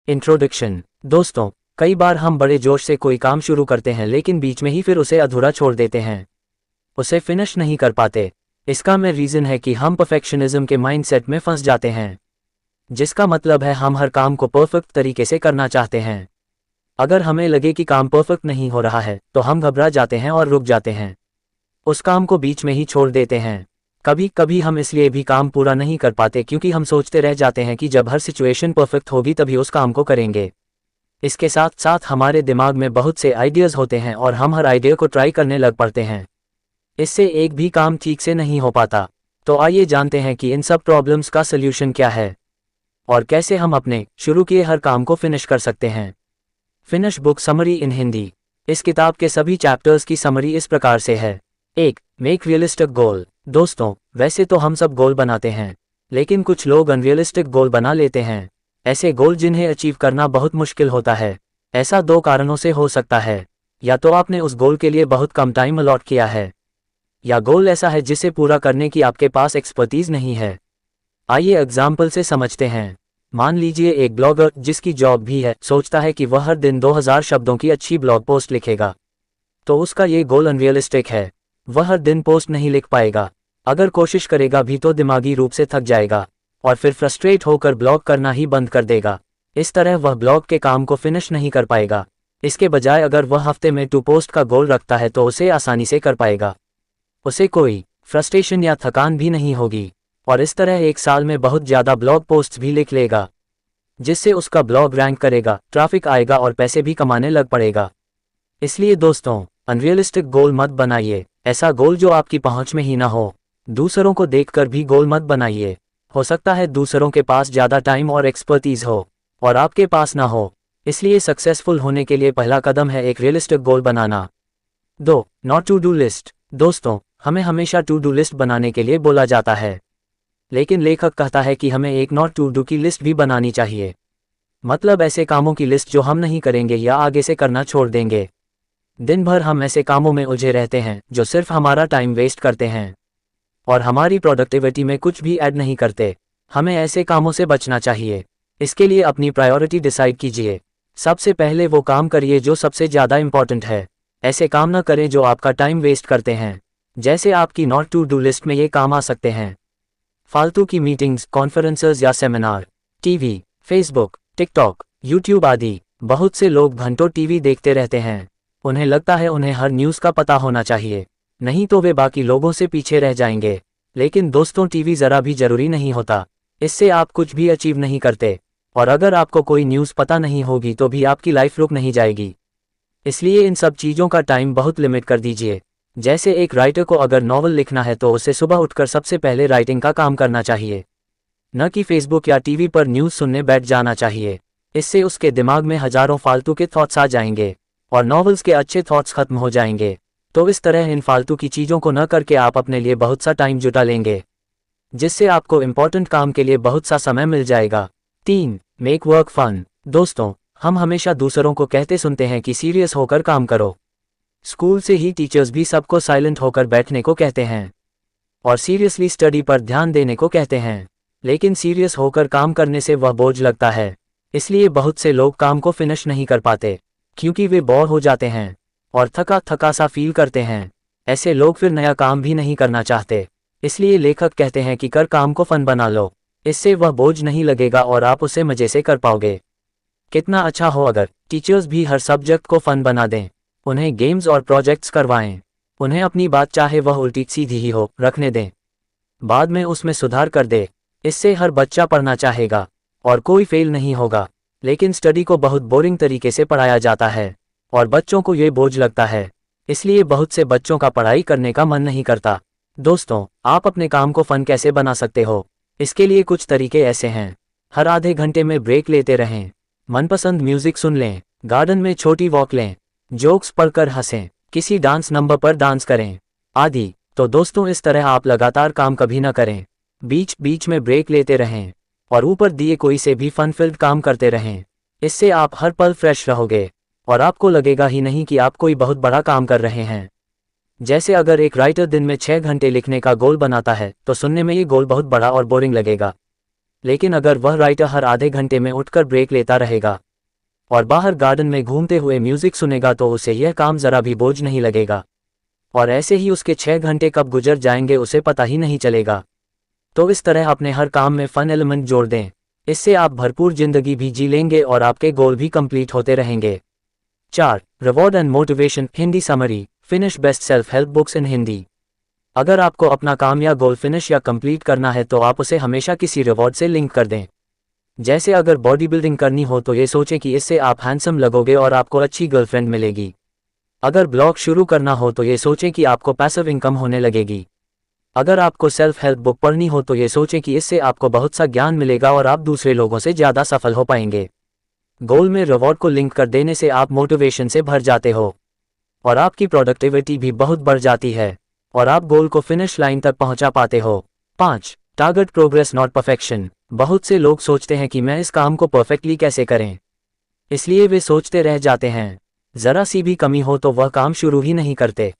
Introduction. दोस्तों, कई बार हम बड़े जोश से कोई काम शुरू करते हैं लेकिन बीच में ही फिर उसे अधूरा छोड़ देते हैं, उसे फिनिश नहीं कर पाते। इसका मेन रीज़न है कि हम परफेक्शनिज्म के माइंडसेट में फंस जाते हैं, जिसका मतलब है हम हर काम को परफेक्ट तरीके से करना चाहते हैं। अगर हमें लगे कि काम परफेक्ट नहीं हो रहा है तो हम घबरा जाते हैं और रुक जाते हैं, उस काम को बीच में ही छोड़ देते हैं। कभी कभी हम इसलिए भी काम पूरा नहीं कर पाते क्योंकि हम सोचते रह जाते हैं कि जब हर सिचुएशन परफेक्ट होगी तभी उस काम को करेंगे। इसके साथ साथ हमारे दिमाग में बहुत से आइडियाज़ होते हैं और हम हर आइडिया को ट्राई करने लग पड़ते हैं। इससे एक भी काम ठीक से नहीं हो पाता। तो आइए जानते हैं कि इन सब प्रॉब्लम्स का सल्यूशन क्या है और कैसे हम अपने शुरू किए हर काम को फिनिश कर सकते हैं। फिनिश बुक समरी इन हिंदी। इस किताब के सभी चैप्टर्स की समरी इस प्रकार से है। 1. मेक रियलिस्टिक गोल। दोस्तों, वैसे तो हम सब गोल बनाते हैं, लेकिन कुछ लोग अनरियलिस्टिक गोल बना लेते हैं, ऐसे गोल जिन्हें अचीव करना बहुत मुश्किल होता है। ऐसा दो कारणों से हो सकता है। या तो आपने उस गोल के लिए बहुत कम टाइम अलॉट किया है, या गोल ऐसा है जिसे पूरा करने की आपके पास एक्सपर्टीज नहीं है। आइए एग्जाम्पल से समझते हैं। मान लीजिए एक ब्लॉगर जिसकी जॉब भी है सोचता है कि वह हर दिन 2000 शब्दों की अच्छी ब्लॉग पोस्ट लिखेगा। तो उसका ये गोल अनरियलिस्टिक है। वह हर दिन पोस्ट नहीं लिख पाएगा। अगर कोशिश करेगा भी तो दिमागी रूप से थक जाएगा और फिर फ्रस्ट्रेट होकर ब्लॉग करना ही बंद कर देगा। इस तरह वह ब्लॉग के काम को फिनिश नहीं कर पाएगा। इसके बजाय अगर वह हफ्ते में 2 पोस्ट का गोल रखता है तो उसे आसानी से कर पाएगा। उसे कोई फ्रस्ट्रेशन या थकान भी नहीं होगी और इस तरह एक साल में बहुत ज़्यादा ब्लॉग पोस्ट्स भी लिख लेगा, जिससे उसका ब्लॉग रैंक करेगा, ट्रैफिक आएगा और पैसे भी कमाने लग पड़ेगा। इसलिए दोस्तों, अनरियलिस्टिक गोल मत बनाइए। ऐसा गोल जो आपकी पहुंच में ही ना हो। दूसरों को देखकर भी गोल मत बनाइए। हो सकता है दूसरों के पास ज़्यादा टाइम और एक्सपर्टीज हो और आपके पास ना हो। इसलिए सक्सेसफुल होने के लिए पहला कदम है एक रियलिस्टिक गोल बनाना। 2. Not to do list. दोस्तों, हमें हमेशा टू डू लिस्ट बनाने के लिए बोला जाता है, लेकिन लेखक कहता है कि हमें एक नॉट टू डू की लिस्ट भी बनानी चाहिए। मतलब ऐसे कामों की लिस्ट जो हम नहीं करेंगे या आगे से करना छोड़ देंगे। दिन भर हम ऐसे कामों में उलझे रहते हैं जो सिर्फ हमारा टाइम वेस्ट करते हैं और हमारी प्रोडक्टिविटी में कुछ भी ऐड नहीं करते। हमें ऐसे कामों से बचना चाहिए। इसके लिए अपनी प्रायोरिटी डिसाइड कीजिए। सबसे पहले वो काम करिए जो सबसे ज़्यादा इम्पॉर्टेंट है। ऐसे काम न करें जो आपका टाइम वेस्ट करते हैं। जैसे आपकी नॉट टू डू लिस्ट में ये काम आ सकते हैं: फालतू की मीटिंग्स, कॉन्फ्रेंसेस या seminar, TV, Facebook, TikTok, YouTube आदि। बहुत से लोग घंटों टीवी देखते रहते हैं। उन्हें लगता है उन्हें हर न्यूज़ का पता होना चाहिए, नहीं तो वे बाकी लोगों से पीछे रह जाएंगे। लेकिन दोस्तों, टीवी ज़रा भी ज़रूरी नहीं होता। इससे आप कुछ भी अचीव नहीं करते और अगर आपको कोई न्यूज़ पता नहीं होगी तो भी आपकी लाइफ रुक नहीं जाएगी। इसलिए इन सब चीज़ों का टाइम बहुत लिमिट कर दीजिए। जैसे एक राइटर को अगर नॉवल लिखना है तो उसे सुबह उठकर सबसे पहले राइटिंग का काम करना चाहिए, न कि फेसबुक या टीवी पर न्यूज़ सुनने बैठ जाना चाहिए। इससे उसके दिमाग में हज़ारों फालतू के थॉट्स आ जाएंगे और नॉवेल्स के अच्छे थॉट्स खत्म हो जाएंगे। तो इस तरह इन फालतू की चीज़ों को न करके आप अपने लिए बहुत सा टाइम जुटा लेंगे, जिससे आपको इम्पोर्टेंट काम के लिए बहुत सा समय मिल जाएगा। 3. Make work fun. दोस्तों, हम हमेशा दूसरों को कहते सुनते हैं कि सीरियस होकर काम करो। स्कूल से ही टीचर्स भी सबको साइलेंट होकर बैठने को कहते हैं और सीरियसली स्टडी पर ध्यान देने को कहते हैं, लेकिन सीरियस होकर काम करने से वह बोझ लगता है। इसलिए बहुत से लोग काम को फिनिश नहीं कर पाते क्योंकि वे बोर हो जाते हैं और थका थका सा फील करते हैं। ऐसे लोग फिर नया काम भी नहीं करना चाहते। इसलिए लेखक कहते हैं कि कर काम को फन बना लो। इससे वह बोझ नहीं लगेगा और आप उसे मज़े से कर पाओगे। कितना अच्छा हो अगर टीचर्स भी हर सब्जेक्ट को फन बना दें, उन्हें गेम्स और प्रोजेक्ट्स करवाएं, उन्हें अपनी बात चाहे वह उल्टी सीधी ही हो रखने दें, बाद में उसमें सुधार कर दे। इससे हर बच्चा पढ़ना चाहेगा और कोई फेल नहीं होगा। लेकिन स्टडी को बहुत बोरिंग तरीके से पढ़ाया जाता है और बच्चों को ये बोझ लगता है। इसलिए बहुत से बच्चों का पढ़ाई करने का मन नहीं करता। दोस्तों, आप अपने काम को फन कैसे बना सकते हो? इसके लिए कुछ तरीके ऐसे हैं: हर आधे घंटे में ब्रेक लेते रहें, मनपसंद म्यूजिक सुन लें, गार्डन में छोटी वॉक लें, जोक्स पढ़कर हंसें, किसी डांस नंबर पर डांस करें आदि। तो दोस्तों, इस तरह आप लगातार काम कभी ना करें, बीच बीच में ब्रेक लेते रहें और ऊपर दिए कोई से भी फन फिल्ड काम करते रहें। इससे आप हर पल फ्रेश रहोगे और आपको लगेगा ही नहीं कि आप कोई बहुत बड़ा काम कर रहे हैं। जैसे अगर एक राइटर दिन में 6 घंटे लिखने का गोल बनाता है तो सुनने में ये गोल बहुत बड़ा और बोरिंग लगेगा। लेकिन अगर वह राइटर हर आधे घंटे में उठकर ब्रेक लेता रहेगा और बाहर गार्डन में घूमते हुए म्यूजिक सुनेगा तो उसे यह काम जरा भी बोझ नहीं लगेगा, और ऐसे ही उसके 6 घंटे कब गुजर जाएंगे उसे पता ही नहीं चलेगा। तो इस तरह अपने हर काम में फन एलिमेंट जोड़ दें, इससे आप भरपूर जिंदगी भी जी लेंगे और आपके गोल भी कंप्लीट होते रहेंगे। 4. Reward and motivation. Hindi summary. Finish best self help books इन हिंदी। अगर आपको अपना काम या गोल फिनिश या कंप्लीट करना है तो आप उसे हमेशा किसी रिवॉर्ड से लिंक कर दें। जैसे अगर बॉडी बिल्डिंग करनी हो तो ये सोचें कि इससे आप हैंडसम लगोगे और आपको अच्छी गर्लफ्रेंड मिलेगी। अगर ब्लॉग शुरू करना हो तो ये सोचें कि आपको पैसिव इनकम होने लगेगी। अगर आपको सेल्फ हेल्प बुक पढ़नी हो तो ये सोचें कि इससे आपको बहुत सा ज्ञान मिलेगा और आप दूसरे लोगों से ज़्यादा सफल हो पाएंगे। गोल में रिवॉर्ड को लिंक कर देने से आप मोटिवेशन से भर जाते हो और आपकी प्रोडक्टिविटी भी बहुत बढ़ जाती है और आप गोल को फिनिश लाइन तक पहुंचा पाते हो। 5. Target progress not perfection. बहुत से लोग सोचते हैं कि मैं इस काम को परफेक्टली कैसे करें, इसलिए वे सोचते रह जाते हैं। ज़रा सी भी कमी हो तो वह काम शुरू ही नहीं करते।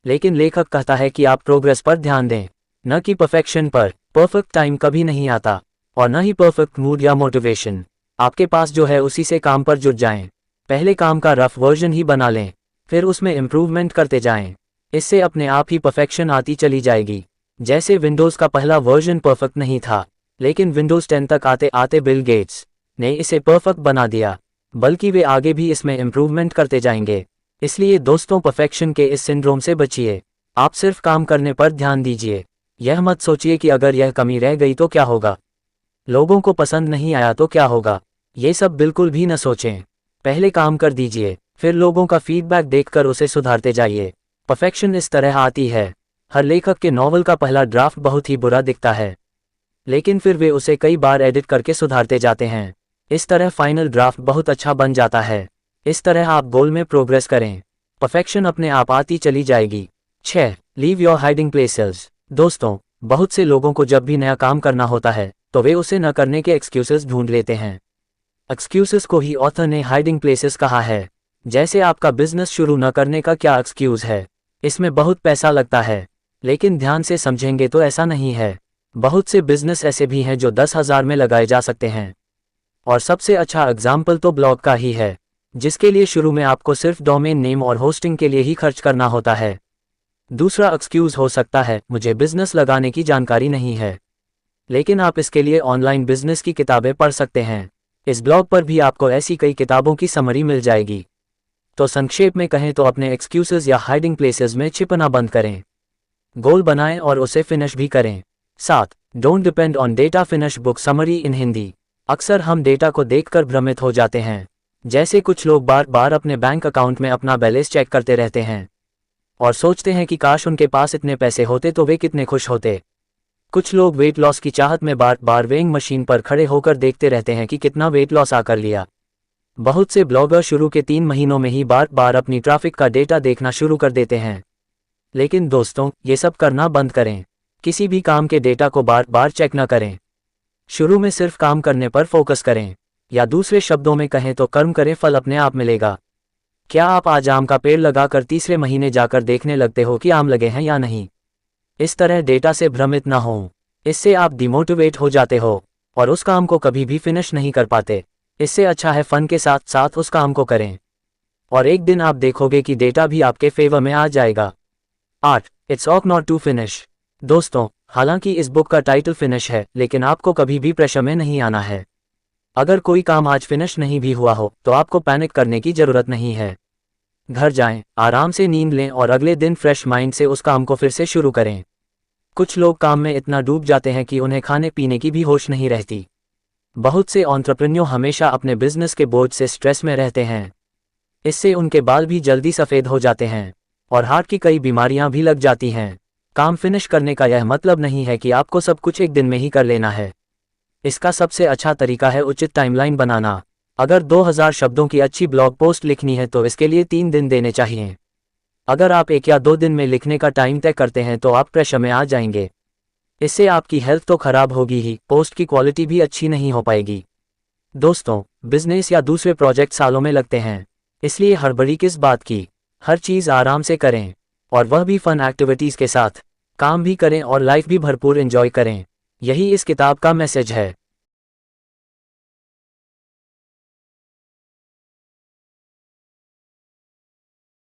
लेकिन लेखक कहता है कि आप प्रोग्रेस पर ध्यान दें, न कि परफेक्शन पर। परफेक्ट टाइम कभी नहीं आता और न ही परफेक्ट मूड या मोटिवेशन। आपके पास जो है उसी से काम पर जुट जाएं। पहले काम का रफ वर्जन ही बना लें, फिर उसमें इम्प्रूवमेंट करते जाएं। इससे अपने आप ही परफेक्शन आती चली जाएगी। जैसे विंडोज़ का पहला वर्जन परफेक्ट नहीं था, लेकिन विंडोज़ 10 तक आते आते बिल गेट्स ने इसे परफेक्ट बना दिया, बल्कि वे आगे भी इसमें इम्प्रूवमेंट करते जाएंगे। इसलिए दोस्तों, परफेक्शन के इस सिंड्रोम से बचिए। आप सिर्फ काम करने पर ध्यान दीजिए। यह मत सोचिए कि अगर यह कमी रह गई तो क्या होगा, लोगों को पसंद नहीं आया तो क्या होगा। ये सब बिल्कुल भी न सोचें। पहले काम कर दीजिए, फिर लोगों का फीडबैक देखकर उसे सुधारते जाइए। परफेक्शन इस तरह आती है। हर लेखक के नॉवल का पहला ड्राफ्ट बहुत ही बुरा दिखता है, लेकिन फिर वे उसे कई बार एडिट करके सुधारते जाते हैं। इस तरह फाइनल ड्राफ्ट बहुत अच्छा बन जाता है। इस तरह आप गोल में प्रोग्रेस करें, परफेक्शन अपने आप आती चली जाएगी। 6. Leave your hiding places. दोस्तों, बहुत से लोगों को जब भी नया काम करना होता है तो वे उसे न करने के एक्सक्यूजेस ढूंढ लेते हैं। एक्सक्यूजेस को ही ऑथर ने हाइडिंग प्लेसेस कहा है। जैसे आपका बिजनेस शुरू न करने का क्या एक्सक्यूज है, इसमें बहुत पैसा लगता है, लेकिन ध्यान से समझेंगे तो ऐसा नहीं है। बहुत से बिजनेस ऐसे भी हैं जो 10,000 में लगाए जा सकते हैं, और सबसे अच्छा एग्जाम्पल तो ब्लॉग का ही है, जिसके लिए शुरू में आपको सिर्फ डोमेन नेम और होस्टिंग के लिए ही खर्च करना होता है। दूसरा एक्सक्यूज हो सकता है, मुझे बिजनेस लगाने की जानकारी नहीं है, लेकिन आप इसके लिए ऑनलाइन बिजनेस की किताबें पढ़ सकते हैं। इस ब्लॉग पर भी आपको ऐसी कई किताबों की समरी मिल जाएगी। तो संक्षेप में कहें तो अपने एक्सक्यूजेस या हाइडिंग प्लेसेस में छिपना बंद करें, गोल बनाएं और उसे फिनिश भी करें। 7. Don't depend on data. Finish book summary इन हिंदी। अक्सर हम डेटा को देखकर भ्रमित हो जाते हैं। जैसे कुछ लोग बार बार अपने बैंक अकाउंट में अपना बैलेंस चेक करते रहते हैं और सोचते हैं कि काश उनके पास इतने पैसे होते तो वे कितने खुश होते। कुछ लोग वेट लॉस की चाहत में बार बार वेइंग मशीन पर खड़े होकर देखते रहते हैं कि कितना वेट लॉस आकर लिया। बहुत से ब्लॉगर शुरू के 3 महीनों में ही बार बार अपनी ट्रैफिक का डेटा देखना शुरू कर देते हैं। लेकिन दोस्तों, ये सब करना बंद करें। किसी भी काम के डेटा को बार बार चेक न करें। शुरू में सिर्फ काम करने पर फोकस करें, या दूसरे शब्दों में कहें तो कर्म करें, फल अपने आप मिलेगा। क्या आप आज आम का पेड़ लगाकर तीसरे महीने जाकर देखने लगते हो कि आम लगे हैं या नहीं? इस तरह डेटा से भ्रमित ना हो, इससे आप डिमोटिवेट हो जाते हो और उस काम को कभी भी फिनिश नहीं कर पाते। इससे अच्छा है फन के साथ साथ उस काम को करें, और एक दिन आप देखोगे कि डेटा भी आपके फेवर में आ जाएगा। 8. It's okay not to finish. दोस्तों, हालांकि इस बुक का टाइटल फिनिश है, लेकिन आपको कभी भी प्रेशर में नहीं आना है। अगर कोई काम आज फिनिश नहीं भी हुआ हो तो आपको पैनिक करने की जरूरत नहीं है। घर जाएं, आराम से नींद लें और अगले दिन फ्रेश माइंड से उस काम को फिर से शुरू करें। कुछ लोग काम में इतना डूब जाते हैं कि उन्हें खाने पीने की भी होश नहीं रहती। बहुत से एंटरप्रेन्योर हमेशा अपने बिजनेस के बोझ से स्ट्रेस में रहते हैं। इससे उनके बाल भी जल्दी सफ़ेद हो जाते हैं और हार्ट की कई बीमारियां भी लग जाती हैं। काम फिनिश करने का यह मतलब नहीं है कि आपको सब कुछ एक दिन में ही कर लेना है। इसका सबसे अच्छा तरीका है उचित टाइमलाइन बनाना। अगर 2000 शब्दों की अच्छी ब्लॉग पोस्ट लिखनी है तो इसके लिए 3 दिन देने चाहिए। अगर आप 1 या 2 दिन में लिखने का टाइम तय करते हैं तो आप प्रेशर में आ जाएंगे। इससे आपकी हेल्थ तो खराब होगी ही, पोस्ट की क्वालिटी भी अच्छी नहीं हो पाएगी। दोस्तों, बिजनेस या दूसरे प्रोजेक्ट सालों में लगते हैं, इसलिए हड़बड़ी किस बात की। हर चीज़ आराम से करें, और वह भी फन एक्टिविटीज़ के साथ। काम भी करें और लाइफ भी भरपूर एंजॉय करें। यही इस किताब का मैसेज है।